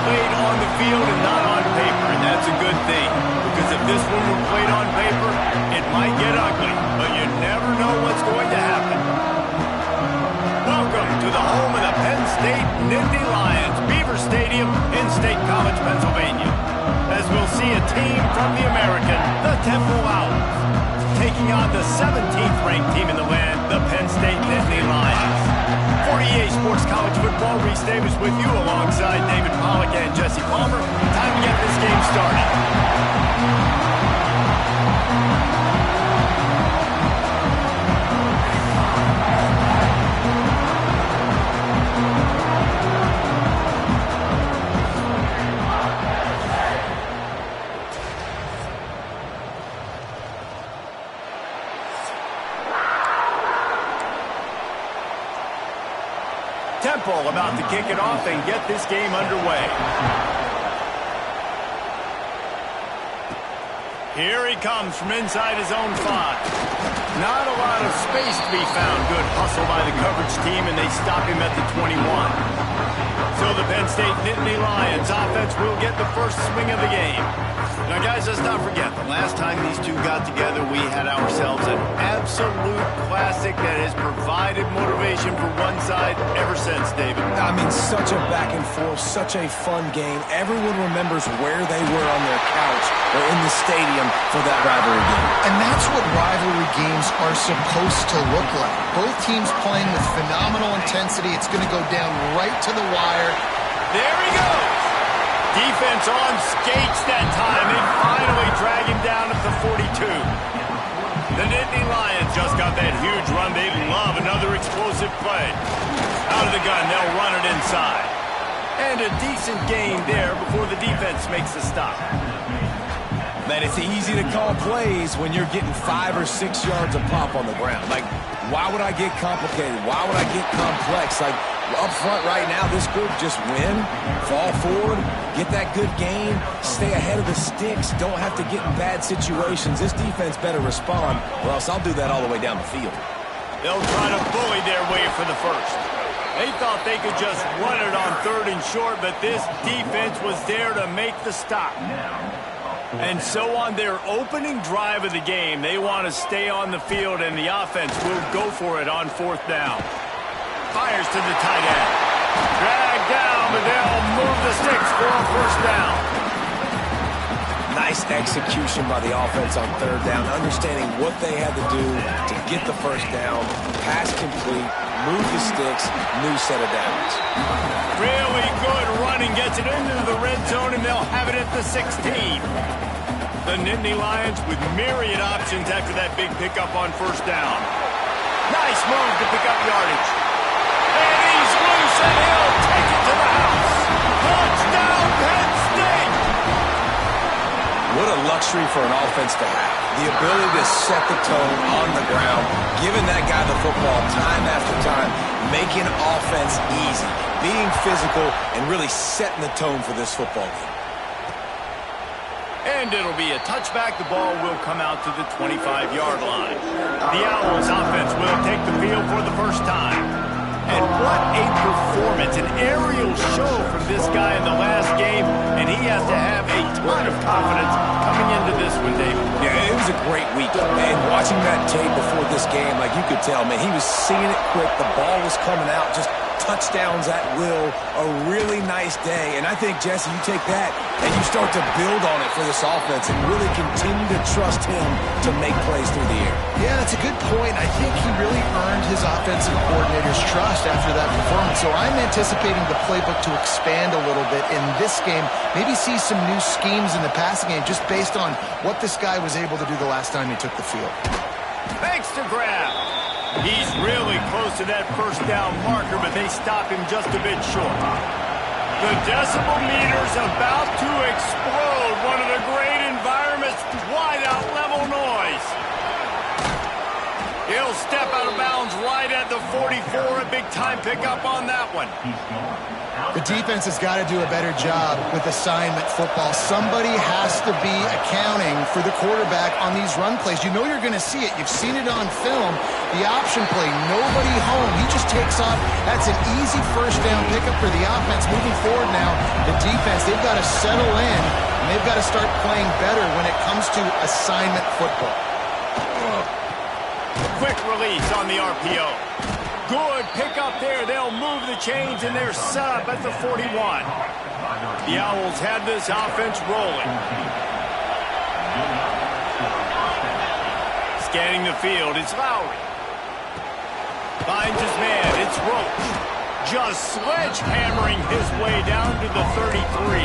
played on the field and not on paper, and that's a good thing. Because if this one were played on paper, it might get ugly, but you never know what's going to happen. Welcome to the home of the Penn State Nittany Lions, Beaver Stadium in State College, Pennsylvania. As we'll see a team from the American, the Temple Owls, taking on the 17th ranked team in the land, the Penn State Nittany Lions. For EA Sports College Football, Reese Davis with you alongside David Pollack and Jesse Palmer. Time to get this game started. Temple about to kick it off and get this game underway. Here he comes from inside his own 5. Not a lot of space to be found. Good hustle by the coverage team, and they stop him at the 21. So the Penn State Nittany Lions offense will get the first swing of the game. Now, guys, let's not forget, the last time these two got together, we had ourselves an absolute classic that has provided motivation for one side ever since, David. I mean, such a back and forth, such a fun game. Everyone remembers where they were on their couch or in the stadium for that rivalry game. And that's what rivalry games are supposed to look like. Both teams playing with phenomenal intensity. It's going to go down right to the wire. There he goes. Defense on skates that time. They finally drag him down at the 42. The Nittany Lions just got that huge run. They love another explosive play. Out of the gun, they'll run it inside. And a decent gain there before the defense makes the stop. Man, it's easy to call plays when you're getting 5 or 6 yards of pop on the ground. Like, why would I get complicated? Why would I get complex? Like, up front right now, this group just win, fall forward, get that good gain, stay ahead of the sticks, don't have to get in bad situations. This defense better respond, or else I'll do that all the way down the field. They'll try to bully their way for the first. They thought they could just run it on 3rd and short, but this defense was there to make the stop. And so on their opening drive of the game, they want to stay on the field, and the offense will go for it on 4th down. Fires to the tight end. Dragged down, but they'll move the sticks for a first down. Nice execution by the offense on 3rd down, understanding what they had to do to get the first down, pass complete, move the sticks, new set of downs. Really good running, gets it into the red zone, and they'll have it at the 16. The Nittany Lions with myriad options after that big pickup on 1st down. Nice move to pick up yardage. And he's loose, and he'll take it to the house. Touchdown, Penn State! What a luxury for an offense to have. The ability to set the tone on the ground, giving that guy the football time after time, making offense easy, being physical, and really setting the tone for this football game. And it'll be a touchback. The ball will come out to the 25-yard line. The Owls offense will take the field for the first time. And what a performance, an aerial show from this guy in the last game, and he has to have a ton of confidence coming into this one, David. Yeah, it was a great week, man. Watching that tape before this game, like you could tell, man, he was seeing it quick. The ball was coming out, just touchdowns at will, a really nice day. And I think, Jesse, you take that and you start to build on it for this offense and really continue to trust him to make plays through the air. Yeah, that's a good point. I think he really earned his offensive coordinator's trust after that performance. So I'm anticipating the playbook to expand a little bit in this game, maybe see some new schemes in the passing game just based on what this guy was able to do the last time he took the field. Thanks to grab. He's really close to that first down marker, but they stop him just a bit short. The decibel meter's about to explode. One of the great environments, wide-out level noise. He'll step out of bounds right at the 45. for a big-time pickup on that one. The defense has got to do a better job with assignment football. Somebody has to be accounting for the quarterback on these run plays. You know you're going to see it. You've seen it on film. The option play, nobody home. He just takes off. That's an easy first down pickup for the offense. Moving forward now, the defense, they've got to settle in, and they've got to start playing better when it comes to assignment football. Quick release on the RPO. Good pickup there. They'll move the chains, and they're set up at the 41. The Owls have this offense rolling. Scanning the field, it's Lowry. Finds his man, it's Roach. Just sledgehammering his way down to the 33.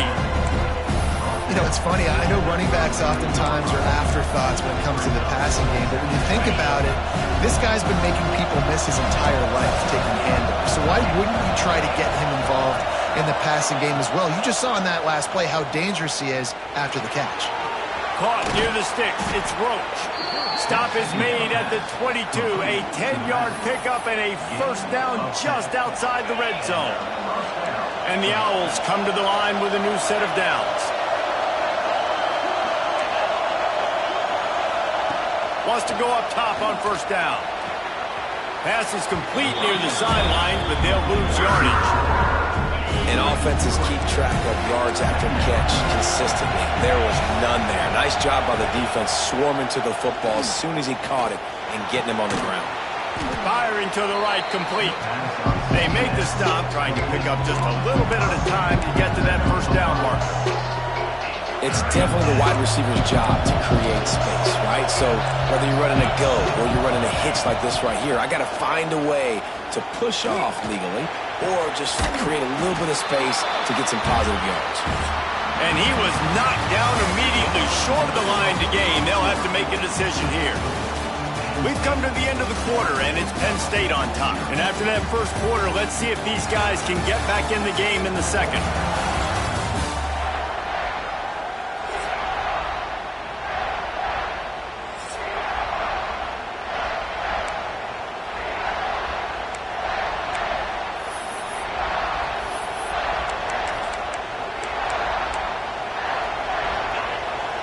You know, it's funny. I know running backs oftentimes are afterthoughts when it comes to the passing game, but when you think about it, this guy's been making people miss his entire life taking handoffs. So why wouldn't you try to get him involved in the passing game as well? You just saw in that last play how dangerous he is after the catch. Caught near the sticks. It's Roach. Stop is made at the 22. A 10-yard pickup and a first down just outside the red zone. And the Owls come to the line with a new set of downs. Wants to go up top on first down. Pass is complete near the sideline, but they'll lose yardage. And offenses keep track of yards after catch consistently. There was none there. Nice job by the defense swarming to the football as soon as he caught it and getting him on the ground. Firing to the right, complete. They make the stop, trying to pick up just a little bit at a time to get to that first down marker. It's definitely the wide receiver's job to create space, right? So whether you're running a go or you're running a hitch like this right here, I got to find a way to push off legally or just create a little bit of space to get some positive yards. And he was knocked down immediately short of the line to gain. They'll have to make a decision here. We've come to the end of the quarter, and it's Penn State on top. And after that first quarter, let's see if these guys can get back in the game in the second.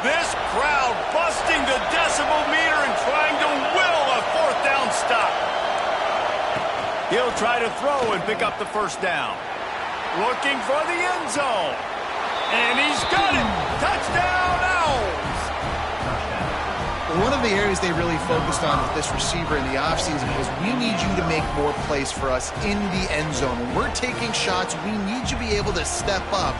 This crowd busting the decibel meter and trying to will a fourth down stop. He'll try to throw and pick up the first down. Looking for the end zone. And he's got it. Touchdown, Owls. One of the areas they really focused on with this receiver in the offseason was we need you to make more plays for us in the end zone. When we're taking shots, we need you to be able to step up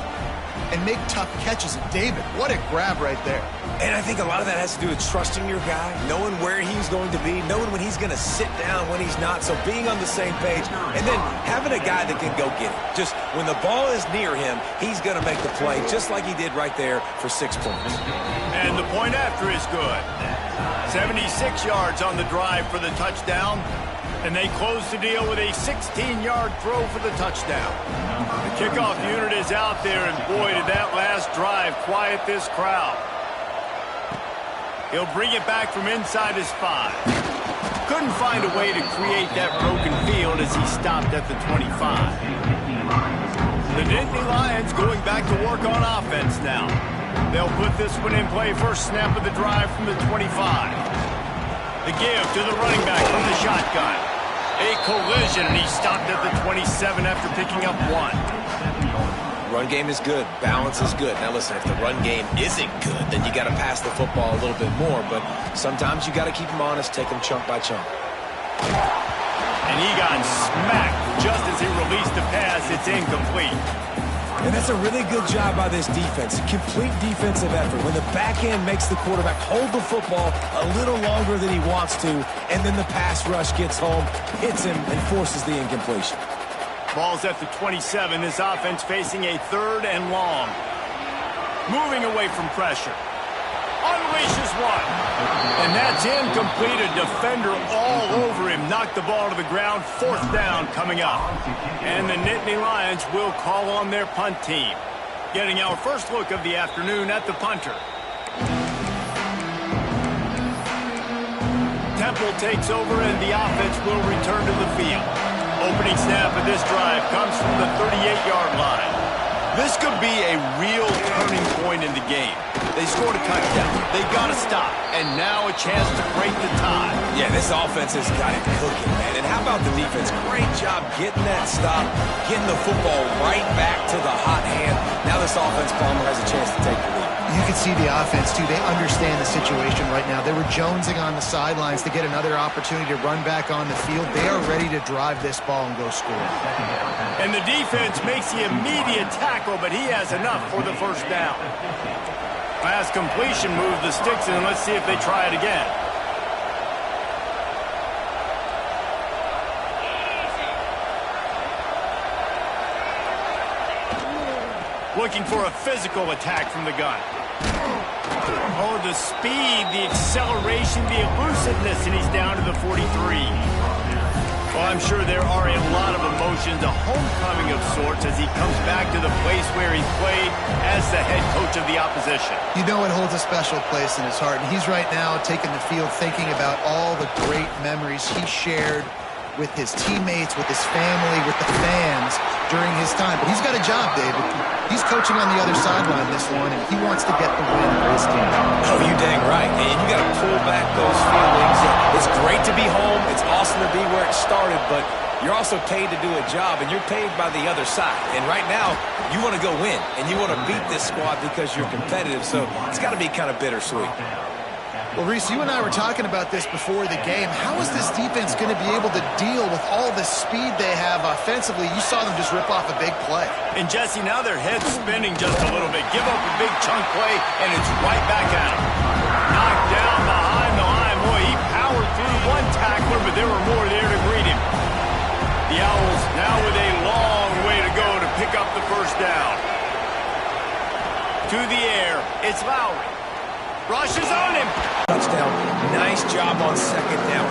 and make tough catches. And David, what a grab right there. And I think a lot of that has to do with trusting your guy, knowing where he's going to be, knowing when he's going to sit down, when he's not. So being on the same page, and then having a guy that can go get it. Just when the ball is near him, he's going to make the play, just like he did right there for 6 points. And the point after is good. 76 yards on the drive for the touchdown. And they close the deal with a 16-yard throw for the touchdown. The kickoff unit is out there, and boy, did that last drive quiet this crowd. He'll bring it back from inside his 5. Couldn't find a way to create that broken field as he stopped at the 25. The Nittany Lions going back to work on offense now. They'll put this one in play first snap of the drive from the 25. The give to the running back from the shotgun. A collision, and he stopped at the 27 after picking up 1. Run game is good. Balance is good. Now, listen, if the run game isn't good, then you got to pass the football a little bit more. But sometimes you got to keep them honest, take them chunk by chunk. And he got smacked just as he released the pass. It's incomplete. And that's a really good job by this defense. Complete defensive effort. When the back end makes the quarterback hold the football a little longer than he wants to, and then the pass rush gets home, hits him, and forces the incompletion. Ball's at the 27. This offense facing a 3rd and long. Moving away from pressure. Unleashes one. And that's incomplete. A defender all over him. Knocked the ball to the ground. 4th down coming up. And the Nittany Lions will call on their punt team. Getting our first look of the afternoon at the punter. Temple takes over and the offense will return to the field. Opening snap of this drive comes from the 38-yard line. This could be a real turning point in the game. They scored a touchdown. They got to stop. And now a chance to break the tie. Yeah, this offense has got it cooking, man. And how about the defense? Great job getting that stop, getting the football right back to the hot hand. Now this offense, Palmer, has a chance to take the lead. You can see the offense, too. They understand the situation right now. They were jonesing on the sidelines to get another opportunity to run back on the field. They are ready to drive this ball and go score. And the defense makes the immediate tackle, but he has enough for the first down. Pass completion, move the sticks, and let's see if they try it again. Looking for a physical attack from the gun. Oh, the speed, the acceleration, the elusiveness, and he's down to the 43. Well, I'm sure there are a lot of emotions, a homecoming of sorts as he comes back to the place where he played as the head coach of the opposition. You know it holds a special place in his heart, and he's right now taking the field thinking about all the great memories he shared with his teammates, with his family, with the fans during his time. But he's got a job, David. He's coaching on the other sideline this one, and he wants to get the win for his team. Oh, you dang right. And you got to pull back those feelings. It's great to be home. It's awesome to be where it started, but you're also paid to do a job, and you're paid by the other side. And right now, you want to go win, and you want to beat this squad because you're competitive, so it's got to be kind of bittersweet. Well, Reese, you and I were talking about this before the game. How is this defense going to be able to deal with all the speed they have offensively? You saw them just rip off a big play. And, Jesse, now their head's spinning just a little bit. Give up a big chunk play, and it's right back at him. Knocked down behind the line. Boy, he powered through one tackler, but there were more there to greet him. The Owls now with a long way to go to pick up the first down. To the air, it's Lowry. Rushes on him. Touchdown. Nice job on second down.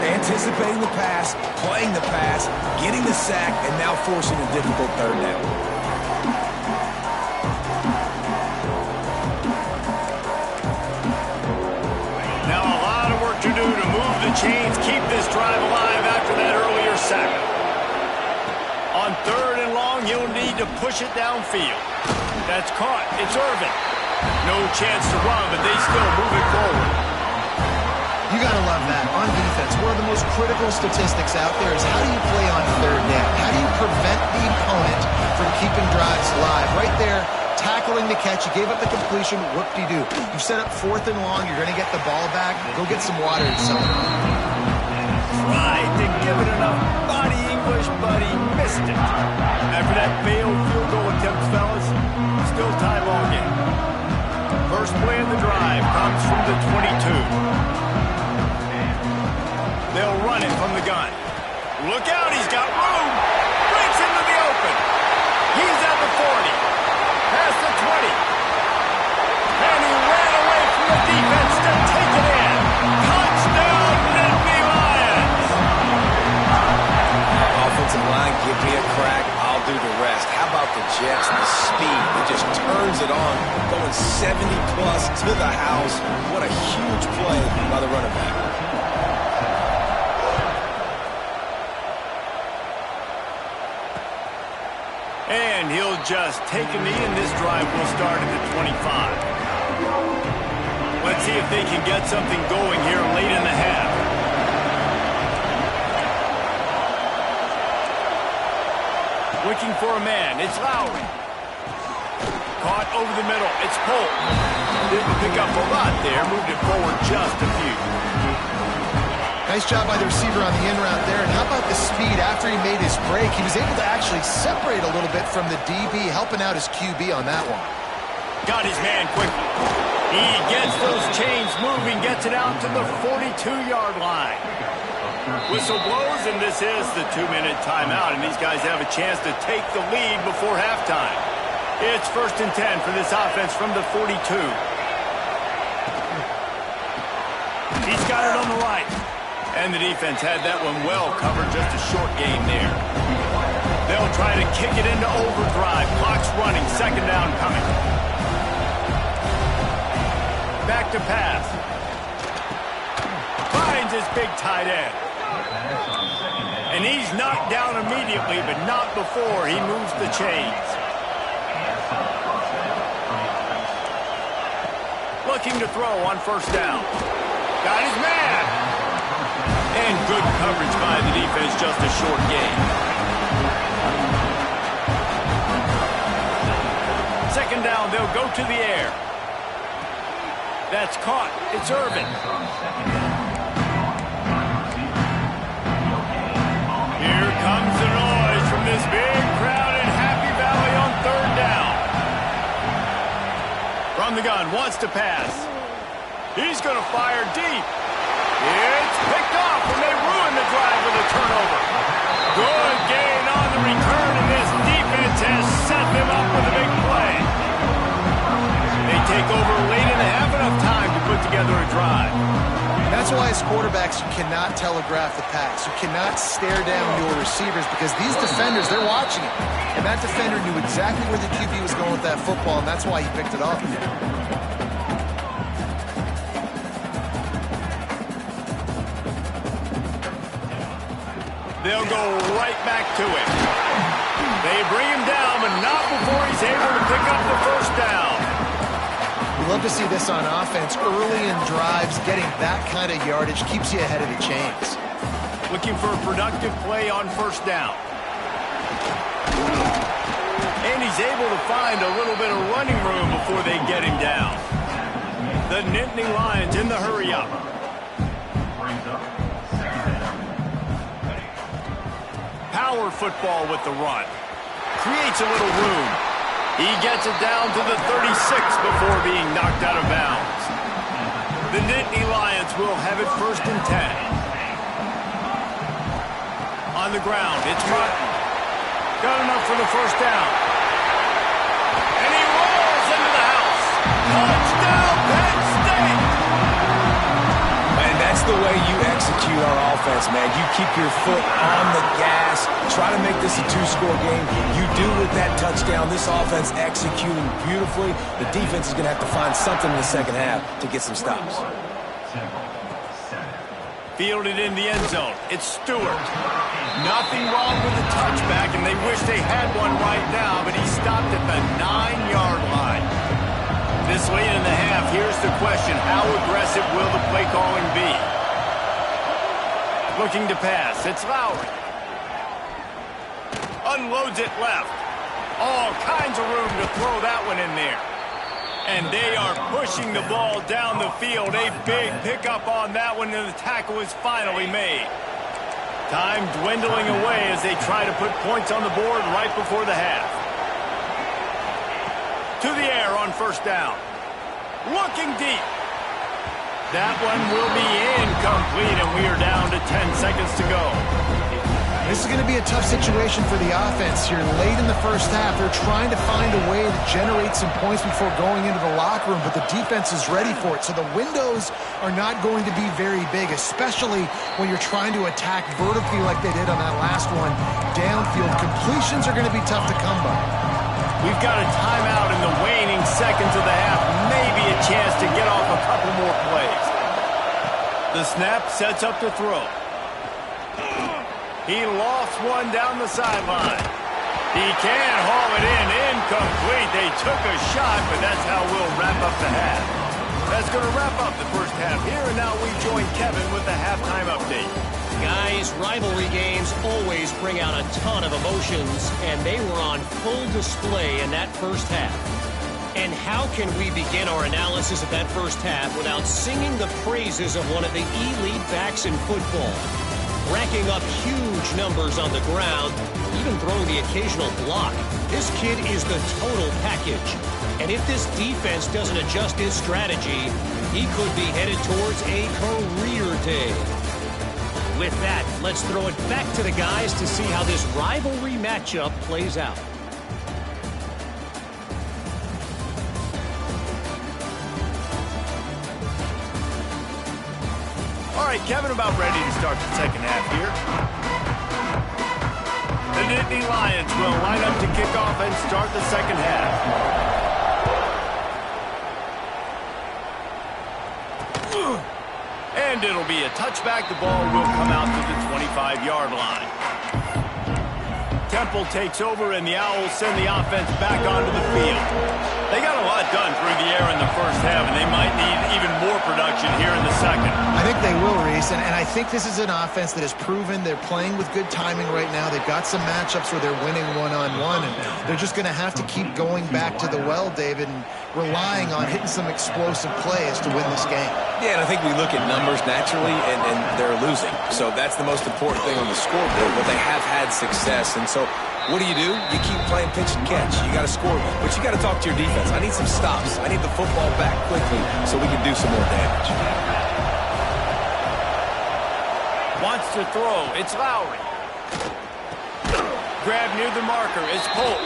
Anticipating the pass, playing the pass, getting the sack, and now forcing a difficult third down. Now a lot of work to do to move the chains, keep this drive alive after that earlier sack. On third and long, he'll need to push it downfield. That's caught. It's Irvin. No chance to run, but they still move it forward. You got to love that. On defense, one of the most critical statistics out there is how do you play on third down? How do you prevent the opponent from keeping drives live? Right there, tackling the catch. You gave up the completion. Whoop-de-doo. You set up fourth and long. You're going to get the ball back. Go get some water yourself. Tried to give it enough body English, but he missed it. After that failed field goal attempt, fellas, still tie ball game. First play of the drive comes from the 22. They'll run it from the gun. Look out, he's got room. Breaks into the open. He's at the 40. Past the 20. And he ran away from the defense to take it in. Touchdown, Nittany Lions. Offensive line, give me a crack. I'll do the rest. How about the Jets? The speed. It just turns it on. Going 70-plus to the house. What a huge play by the running back. And he'll just take a knee, and this drive will start at the 25. Let's see if they can get something going here late in the half. Looking for a man. It's Lowry. Caught over the middle. It's Polk. Didn't pick up a lot there. Moved it forward just a few. Nice job by the receiver on the in route there. And how about the speed after he made his break? He was able to actually separate a little bit from the DB, helping out his QB on that one. Got his man quickly. He gets those chains moving, gets it out to the 42-yard line. Whistle blows, and this is the 2-minute timeout, and these guys have a chance to take the lead before halftime. It's 1st and 10 for this offense from the 42. He's got it on the right. And the defense had that one well covered, just a short game there. They'll try to kick it into overdrive. Clock's running, second down coming. Back to pass. Finds his big tight end. And he's knocked down immediately, but not before he moves the chains. Looking to throw on first down. Got his man. And good coverage by the defense, just a short gain. Second down, they'll go to the air. That's caught. It's Irvin. Here comes the noise from this big crowd in Happy Valley on third down. From the gun, wants to pass. He's going to fire deep. It's picked off, and they ruin the drive with a turnover. Good gain on the return, and this defense has set them up with a big play. They take over late in the half, enough time to put together a drive. That's why as quarterbacks, you cannot telegraph the pass. You cannot stare down your receivers because these defenders, they're watching it. And that defender knew exactly where the QB was going with that football, and that's why he picked it up. They'll go right back to it. They bring him down, but not before he's able to pick up the first down. We love to see this on offense. Early in drives, getting that kind of yardage keeps you ahead of the chains. Looking for a productive play on first down. And he's able to find a little bit of running room before they get him down. The Nittany Lions in the hurry-up. Power football with the run. Creates a little room. He gets it down to the 36 before being knocked out of bounds. The Nittany Lions will have it first and 10. On the ground, it's Martin. Got enough for the first down. And he rolls into the house. Touchdown, Penn State! And that's the way you execute our offense, man. You keep your foot on the gas. Try to make this a two-score game. You do with that touchdown. This offense executing beautifully. The defense is going to have to find something in the second half to get some stops. Fielded in the end zone. It's Stewart. Nothing wrong with the touchback, and they wish they had one right now, but he stopped at the 9-yard line. This late in the half, here's the question. How aggressive will the play calling be? Looking to pass. It's Lowry. Unloads it left. All kinds of room to throw that one in there. And they are pushing the ball down the field. A big pickup on that one, and the tackle is finally made. Time dwindling away as they try to put points on the board right before the half. To the air on first down. Looking deep. That one will be incomplete, and we are down to 10 seconds to go. This is going to be a tough situation for the offense here. Late in the first half, they're trying to find a way to generate some points before going into the locker room, but the defense is ready for it. So the windows are not going to be very big, especially when you're trying to attack vertically like they did on that last one. Downfield completions are going to be tough to come by. We've got a timeout in the waning seconds of the half. Maybe a chance to get off a couple more plays. The snap sets up to throw. He lost one down the sideline. He can haul it in. Incomplete. They took a shot, but that's how we'll wrap up the half. That's going to wrap up the first half here, and now we join Kevin with the halftime update. Guys, rivalry games always bring out a ton of emotions, and they were on full display in that first half. And how can we begin our analysis of that first half without singing the praises of one of the elite backs in football? Racking up huge numbers on the ground, even throwing the occasional block. This kid is the total package. And if this defense doesn't adjust his strategy, he could be headed towards a career day. With that, let's throw it back to the guys to see how this rivalry matchup plays out. All right, Kevin, about ready to start the second half here. The Nittany Lions will line up to kick off and start the second half. And it'll be a touchback. The ball will come out to the 25-yard line. Temple takes over, and the Owls send the offense back onto the field. They got a lot done through the air in the first half, and they might need even more production here in the second. I think they will, Reese, and I think this is an offense that has proven they're playing with good timing right now. They've got some matchups where they're winning one-on-one, and they're just going to have to keep going back to the well, David, and relying on hitting some explosive plays to win this game. Yeah, and I think we look at numbers naturally, and they're losing. So that's the most important thing on the scoreboard, but they have had success. And so what do? You keep playing pitch and catch. You got to score, but you got to talk to your defense. I need some stops. I need the football back quickly so we can do some more damage. Wants to throw. It's Lowry. Grab near the marker. It's Polk.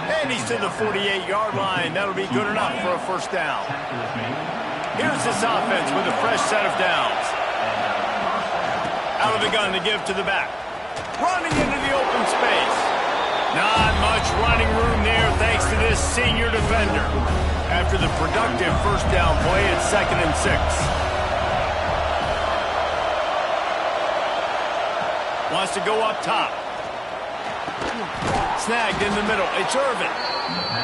And he's to the 48-yard line. That'll be good enough for a first down. Here's this offense with a fresh set of downs. Out of the gun to give to the back. Running into the open space. Not much running room there thanks to this senior defender. After the productive first down play, it's 2nd and 6. Wants to go up top. Snagged in the middle. It's Irvin.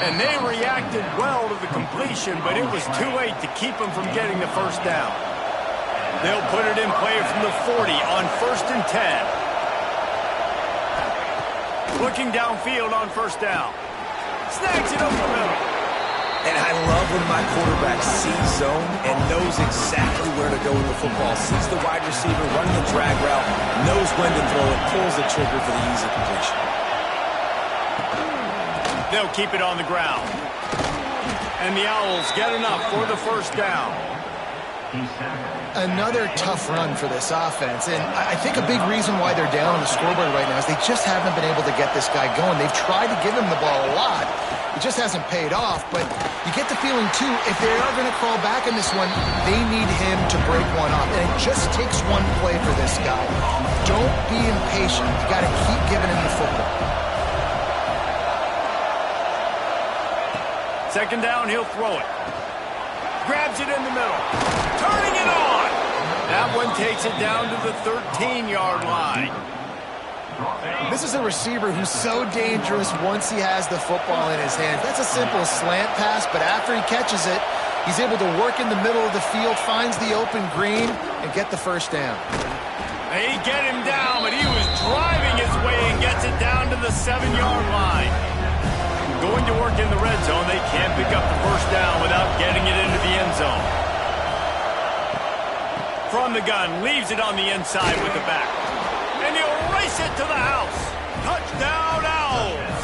And they reacted well to the completion, but it was too late to keep them from getting the first down. They'll put it in play from the 40 on 1st and 10. Looking downfield on first down. Snags it over the middle. And I love when my quarterback sees zone and knows exactly where to go with the football. Sees the wide receiver running the drag route, knows when to throw it, pulls the trigger for the easy completion. They'll keep it on the ground. And the Owls get enough for the first down. Another tough run for this offense, and I think a big reason why they're down on the scoreboard right now is they just haven't been able to get this guy going. They've tried to give him the ball a lot. It just hasn't paid off, but you get the feeling, too, if they are going to crawl back in this one, they need him to break one off, and it just takes one play for this guy. Don't be impatient. You got to keep giving him the football. 2nd down, he'll throw it. Grabs it in the middle. Turning it on. That one takes it down to the 13-yard line. This is a receiver who's so dangerous once he has the football in his hands. That's a simple slant pass, but after he catches it, he's able to work in the middle of the field, finds the open green, and get the first down. They get him down, but he was driving his way and gets it down to the 7-yard line. Going to work in the red zone, they can't pick up the first down without getting it into the end zone. From the gun, leaves it on the inside with the back. And he'll race it to the house. Touchdown, Owls!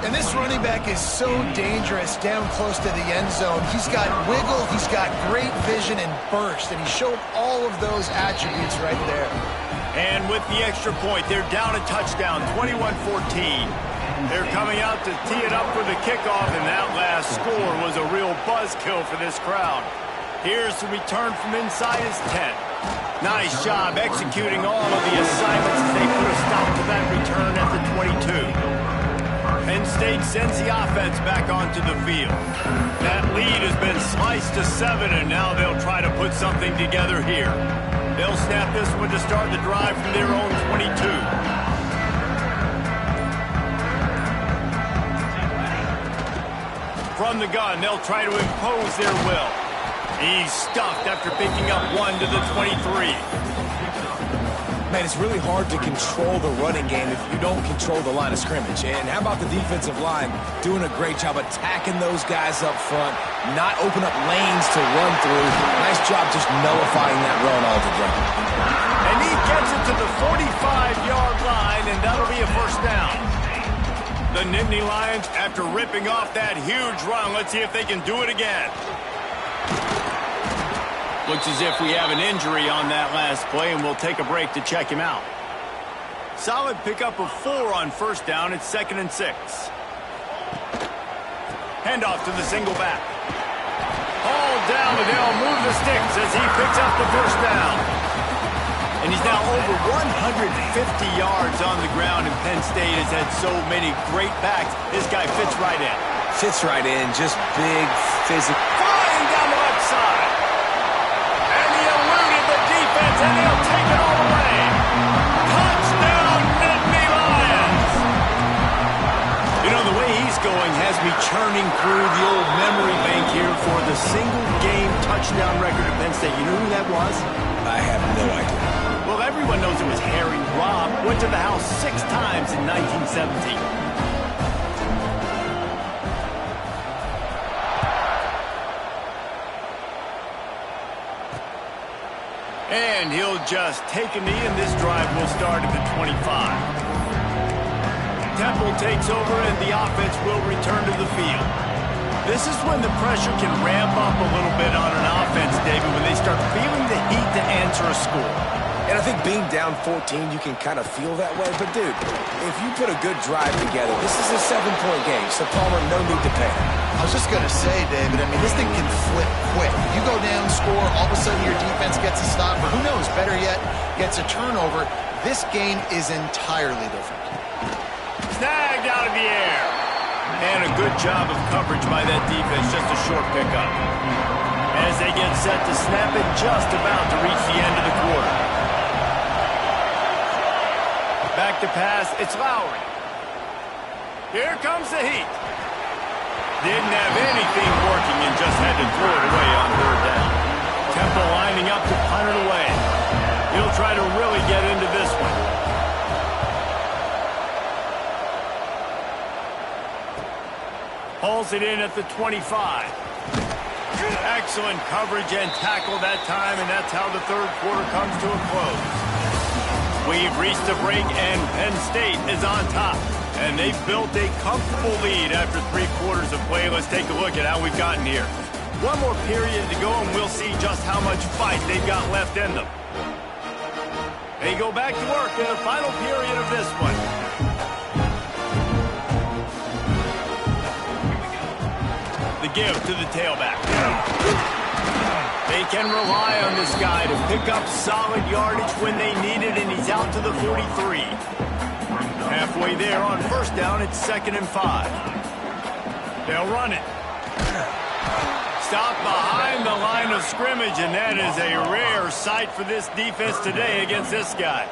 And this running back is so dangerous down close to the end zone. He's got wiggle, he's got great vision and burst, and he showed all of those attributes right there. And with the extra point, they're down a touchdown, 21-14. They're coming out to tee it up for the kickoff, and that last score was a real buzzkill for this crowd. Here's the return from inside his 10. Nice job executing all of the assignments as they put a stop to that return at the 22. Penn State sends the offense back onto the field. That lead has been sliced to 7, and now they'll try to put something together here. They'll snap this one to start the drive from their own 22. From the gun, they'll try to impose their will. He's stuffed after picking up 1 to the 23. Man, it's really hard to control the running game if you don't control the line of scrimmage. And how about the defensive line doing a great job attacking those guys up front, not open up lanes to run through. Nice job just nullifying that run altogether. And he gets it to the 45-yard line, and that'll be a first down. The Nittany Lions, after ripping off that huge run, let's see if they can do it again. Looks as if we have an injury on that last play, and we'll take a break to check him out. Solid pickup of 4 on first down. It's 2nd and 6. Handoff to the single back. Hauled down, but they'll move the sticks as he picks up the first down. And he's now over 150 yards on the ground, and Penn State has had so many great backs. This guy fits right in. Fits right in, just big, physical. Flying down the left side. And he eluded the defense, and he'll take it all the way. churning through the old memory bank here for the single-game touchdown record at Penn State. You know who that was? I have no idea. Well, everyone knows it was Harry Robb. Went to the house 6 times in 1917. And he'll just take a knee, and this drive will start at the 25. Temple takes over, and the offense will return to the field. This is when the pressure can ramp up a little bit on an offense, David, when they start feeling the heat to answer a score. And I think being down 14, you can kind of feel that way. But, dude, if you put a good drive together, this is a 7-point game, so Palmer, no need to panic. I was just going to say, David, I mean, this thing can flip quick. You go down, score, all of a sudden your defense gets a stop, or who knows, better yet, gets a turnover. This game is entirely different. Snagged out of the air. And a good job of coverage by that defense, just a short pickup. As they get set to snap it, just about to reach the end of the quarter. Back to pass, it's Lowry. Here comes the heat. Didn't have anything working and just had to throw it away on 3rd down. Temple lining up to punt it away. He'll try to really get into this one. Hauls it in at the 25. Excellent coverage and tackle that time, and that's how the 3rd quarter comes to a close. We've reached a break, and Penn State is on top. And they've built a comfortable lead after 3 quarters of play. Let's take a look at how we've gotten here. One more period to go, and we'll see just how much fight they've got left in them. They go back to work in the final period of this one. The give to the tailback. They can rely on this guy to pick up solid yardage when they need it, and he's out to the 43. Halfway there on 1st down, it's 2nd and 5. They'll run it. Stop behind the line of scrimmage, and that is a rare sight for this defense today against this guy.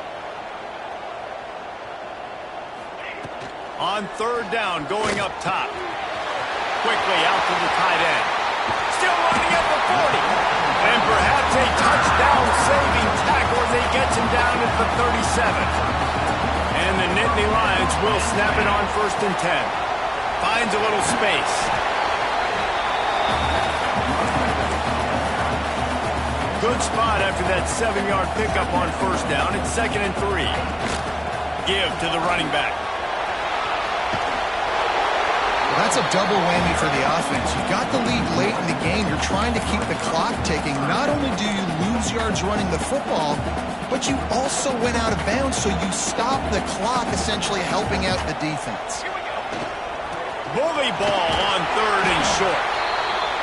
On 3rd down, going up top. Quickly out to the tight end. Still running at the 40. And perhaps a touchdown-saving tackle as he gets him down at the 37. And the Nittany Lions will snap it on 1st and 10. Finds a little space. Good spot after that 7-yard pickup on 1st down. It's 2nd and 3. Give to the running back. That's a double whammy for the offense. You've got the lead late in the game. You're trying to keep the clock ticking. Not only do you lose yards running the football, but you also went out of bounds, so you stop the clock, essentially helping out the defense. Bully ball on 3rd and short.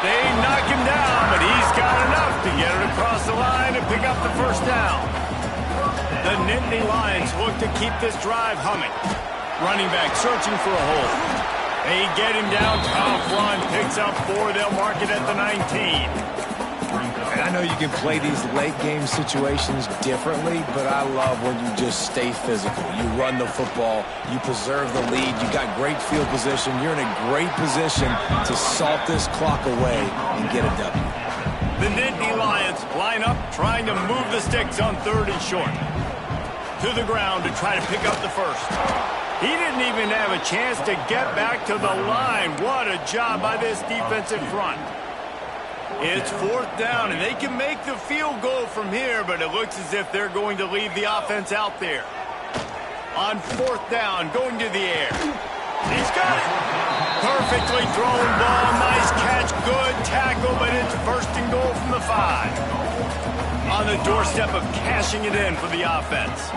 They knock him down, but he's got enough to get it across the line and pick up the 1st down. The Nittany Lions look to keep this drive humming. Running back searching for a hole. They get him down, tough run, picks up 4, they'll mark it at the 19. And I know you can play these late-game situations differently, but I love when you just stay physical. You run the football, you preserve the lead, you got great field position, you're in a great position to salt this clock away and get a W. The Nittany Lions line up, trying to move the sticks on 3rd and short. To the ground to try to pick up the 1st. He didn't even have a chance to get back to the line. What a job by this defensive front. It's 4th down, and they can make the field goal from here, but it looks as if they're going to leave the offense out there. On 4th down, going to the air. He's got it. Perfectly thrown ball. Nice catch. Good tackle, but it's 1st and goal from the 5. On the doorstep of cashing it in for the offense.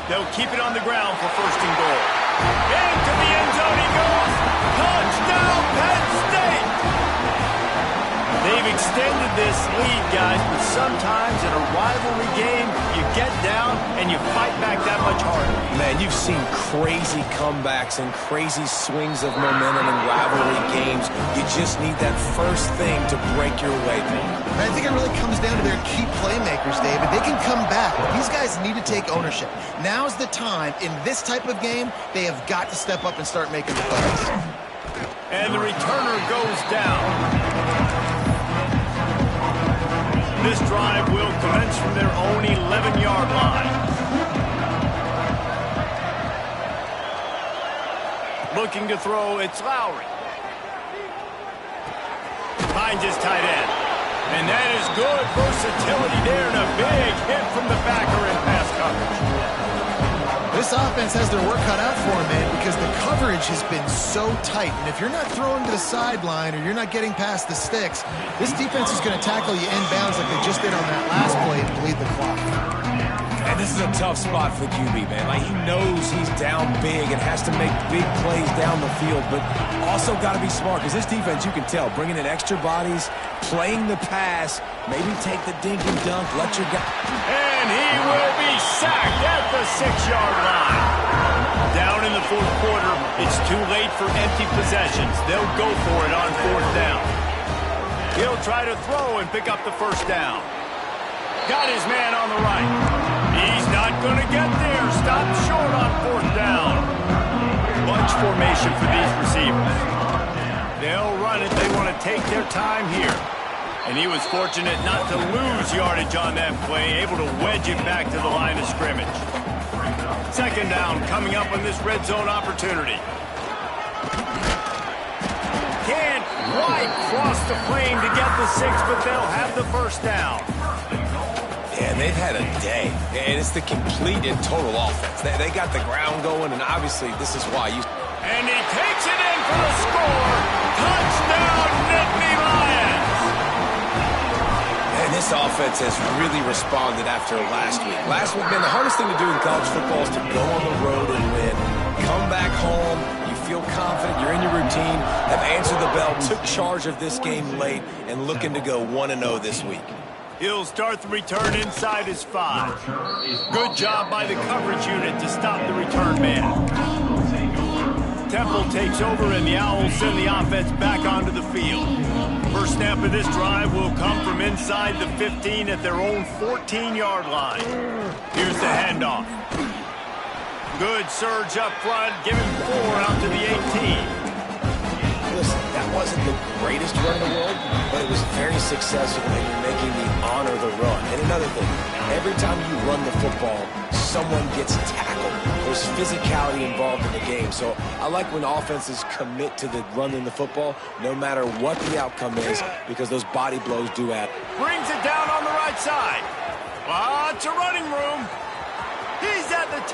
They'll keep it on the ground for 1st and goal. Into the end zone he goes. Touchdown, Penn State! They've extended this lead, guys, but sometimes in a rivalry game, you get down and you fight back that much harder. Man, you've seen crazy comebacks and crazy swings of momentum in rivalry games. You just need that first thing to break your way, man. I think it really comes down to their key playmakers, David. They can come back, but these guys need to take ownership. Now's the time. In this type of game, they have got to step up and start making the plays. And the returner goes down. This drive will commence from their own 11-yard line. Looking to throw, it's Lowry. Finds his tight end. And that is good versatility there, and a big hit from the backer in pass coverage. This offense has their work cut out for them, man, because the coverage has been so tight. And if you're not throwing to the sideline or you're not getting past the sticks, this defense is going to tackle you inbounds like they just did on that last play and bleed the clock. And this is a tough spot for the QB, man. Like, he knows he's down big and has to make big plays down the field, but also got to be smart, because this defense, you can tell, bringing in extra bodies, playing the pass, maybe take the dink and dunk, let your guy... And he will be sacked at the 6-yard line. Down in the fourth quarter, it's too late for empty possessions. They'll go for it on fourth down. He'll try to throw and pick up the first down. Got his man on the right. He's not going to get there. Stop short on fourth down. Bunch formation for these receivers. They'll run it. They want to take their time here. And he was fortunate not to lose yardage on that play, able to wedge it back to the line of scrimmage. Second down coming up on this red zone opportunity. Can't quite cross the plane to get the 6, but they'll have the first down. Yeah, they've had a day, and it's the complete and total offense. They got the ground going, and obviously this is why you... And he takes it in for the score. Touchdown, Nittany Lions! And this offense has really responded after last week. Last week, man, the hardest thing to do in college football is to go on the road and win. Come back home, you feel confident, you're in your routine, have answered the bell, took charge of this game late, and looking to go 1-0 this week. He'll start the return inside his 5. Good job by the coverage unit to stop the return man. Temple takes over, and the Owls send the offense back onto the field. First snap of this drive will come from inside the 15 at their own 14-yard line. Here's the handoff. Good surge up front, giving 4 out to the 18. Listen, that wasn't the greatest run in the world, but it was very successful, and you're making the honor the run. And another thing, every time you run the football, someone gets tackled. There's physicality involved in the game. So I like when offenses commit to the running the football, no matter what the outcome is, because those body blows do add. Brings it down on the right side. Lots of running room. He's at the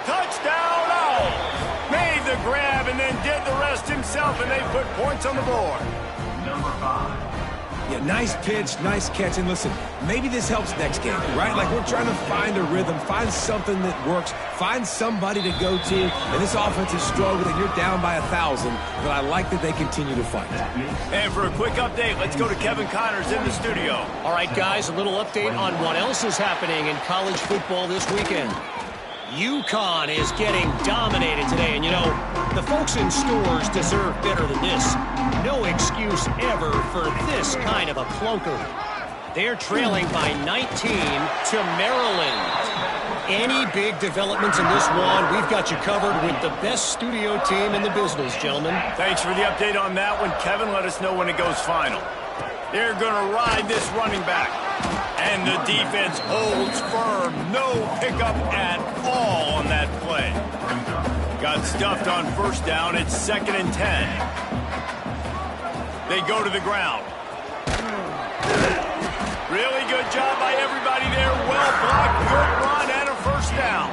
touchdown. Owls. Made the grab and then did the rest himself, and they put points on the board. Number 5. Yeah, nice pitch, nice catch. And listen, maybe this helps next game, right? Like, we're trying to find a rhythm, find something that works, find somebody to go to. And this offense is struggling, and you're down by 1,000. But I like that they continue to fight. And for a quick update, let's go to Kevin Connors in the studio. All right, guys, a little update on what else is happening in college football this weekend. UConn is getting dominated today, and you know, the folks in stores deserve better than this. No excuse ever for this kind of a clunker. They're trailing by 19 to Maryland. Any big developments in this one, we've got you covered with the best studio team in the business, gentlemen. Thanks for the update on that one, Kevin. Let us know when it goes final. They're going to ride this running back. And the defense holds firm. No pickup at all on that play. Got stuffed on first down. It's 2nd and 10. They go to the ground. Really good job by everybody there. Well blocked, good run, and a first down.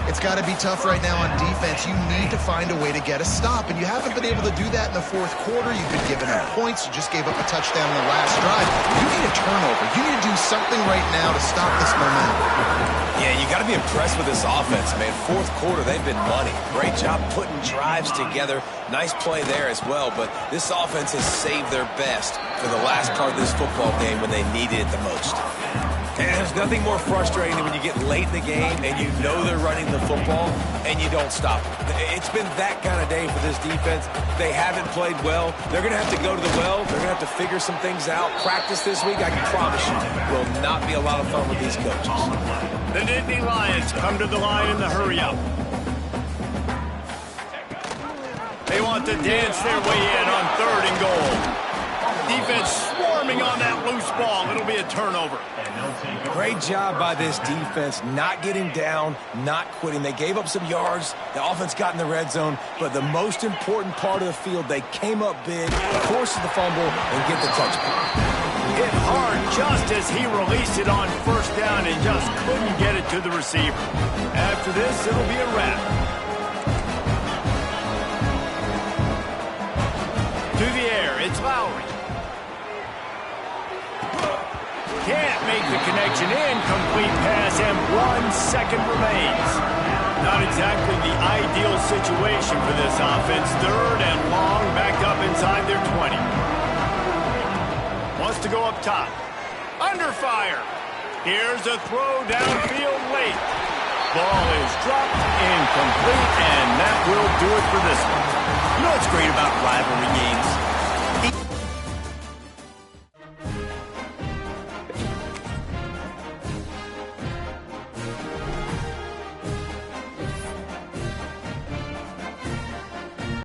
It's got to be tough right now on defense. You need to find a way to get a stop, and you haven't been able to do that in the fourth quarter. You've been giving up points. You just gave up a touchdown in the last drive. You need a turnover. You need to do something right now to stop this momentum. Yeah, you got to be impressed with this offense, man. Fourth quarter, they've been money. Great job putting drives together. Nice play there as well, but this offense has saved their best for the last part of this football game when they needed it the most. And there's nothing more frustrating than when you get late in the game and you know they're running the football and you don't stop it. It's been that kind of day for this defense. They haven't played well. They're going to have to go to the well. They're going to have to figure some things out. Practice this week, I can promise you, will not be a lot of fun with these coaches. The Nittany Lions come to the line in the hurry-up. They They want to dance their way in on 3rd and goal. Defense swarming on that loose ball. It'll be a turnover. Great job by this defense, not getting down, not quitting. They gave up some yards. The offense got in the red zone, but the most important part of the field, they came up big, forced the fumble, and get the touchdown. Hit hard just as he released it on 1st down and just couldn't get it to the receiver. After this, it'll be a wrap. To the air, it's Lowry. Can't make the connection. Incomplete pass, and 1 second remains. Not exactly the ideal situation for this offense. 3rd and long, backed up inside their 20. Wants to go up top. Under fire. Here's a throw downfield late. Ball is dropped, incomplete, and that will do it for this one. You know what's great about rivalry games?